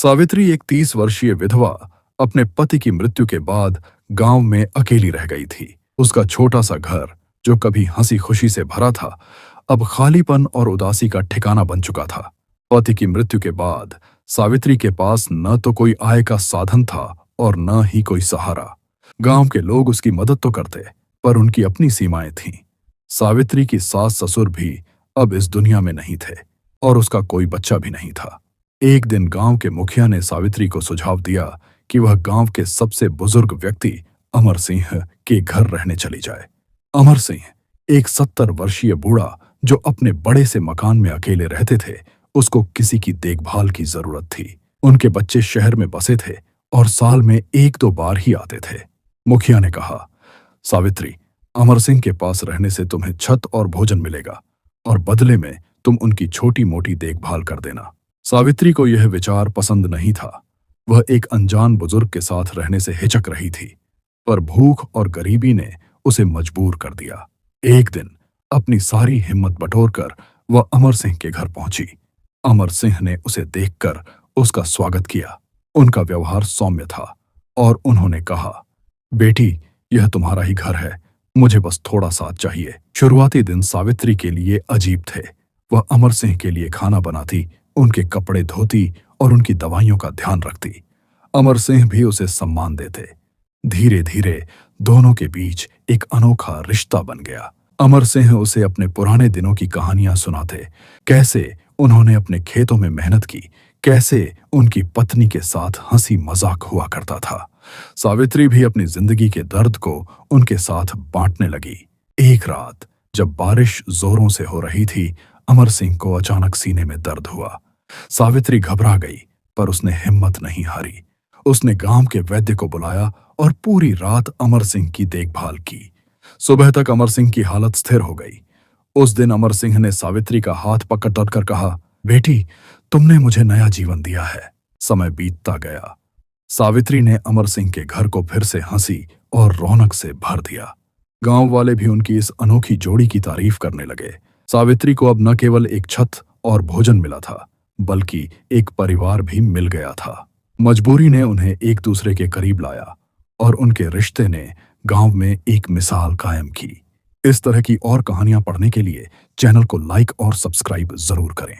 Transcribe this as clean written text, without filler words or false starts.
सावित्री एक 30 वर्षीय विधवा अपने पति की मृत्यु के बाद गांव में अकेली रह गई थी। उसका छोटा सा घर, जो कभी हंसी खुशी से भरा था, अब खालीपन और उदासी का ठिकाना बन चुका था। पति की मृत्यु के बाद सावित्री के पास न तो कोई आय का साधन था और न ही कोई सहारा। गांव के लोग उसकी मदद तो करते, पर उनकी अपनी सीमाएं थीं। सावित्री की सास ससुर भी अब इस दुनिया में नहीं थे और उसका कोई बच्चा भी नहीं था। एक दिन गांव के मुखिया ने सावित्री को सुझाव दिया कि वह गांव के सबसे बुजुर्ग व्यक्ति अमर सिंह के घर रहने चली जाए। अमर सिंह एक 70 वर्षीय बूढ़ा, जो अपने बड़े से मकान में अकेले रहते थे। उसको किसी की देखभाल की जरूरत थी। उनके बच्चे शहर में बसे थे और साल में 1-2 बार ही आते थे। मुखिया ने कहा, सावित्री, अमर सिंह के पास रहने से तुम्हें छत और भोजन मिलेगा और बदले में तुम उनकी छोटी मोटी देखभाल कर देना। सावित्री को यह विचार पसंद नहीं था। वह एक अनजान बुजुर्ग के साथ रहने से हिचक रही थी, पर भूख और गरीबी ने उसे मजबूर कर दिया। एक दिन अपनी सारी हिम्मत बटोरकर वह अमर सिंह के घर पहुंची। अमर सिंह ने उसे देखकर उसका स्वागत किया। उनका व्यवहार सौम्य था और उन्होंने कहा, बेटी, यह तुम्हारा ही घर है, मुझे बस थोड़ा साथ चाहिए। शुरुआती दिन सावित्री के लिए अजीब थे। वह अमर सिंह के लिए खाना बनाती, उनके कपड़े धोती और उनकी दवाइयों का ध्यान रखती। अमर सिंह भी उसे सम्मान देते। धीरे धीरे दोनों के बीच एक अनोखा रिश्ता बन गया। अमर सिंह उसे अपने पुराने दिनों की कहानियां सुनाते, कैसे उन्होंने अपने खेतों में मेहनत की, कैसे उनकी पत्नी के साथ हंसी मजाक हुआ करता था। सावित्री भी अपनी जिंदगी के दर्द को उनके साथ बांटने लगी। एक रात जब बारिश जोरों से हो रही थी, अमर सिंह को अचानक सीने में दर्द हुआ। सावित्री घबरा गई, पर उसने हिम्मत नहीं हारी। उसने गांव के वैद्य को बुलाया और पूरी रात अमर सिंह की देखभाल की। सुबह तक अमर सिंह की हालत स्थिर हो गई। उस दिन अमर सिंह ने सावित्री का हाथ पकड़ कहा, बेटी, तुमने मुझे नया जीवन दिया है। समय बीतता गया। सावित्री ने अमर सिंह के घर को फिर से हंसी और रौनक से भर दिया। गांव वाले भी उनकी इस अनोखी जोड़ी की तारीफ करने लगे। सावित्री को अब न केवल एक छत और भोजन मिला था, बल्कि एक परिवार भी मिल गया था। मजबूरी ने उन्हें एक दूसरे के करीब लाया और उनके रिश्ते ने गांव में एक मिसाल कायम की। इस तरह की और कहानियां पढ़ने के लिए चैनल को लाइक और सब्सक्राइब जरूर करें।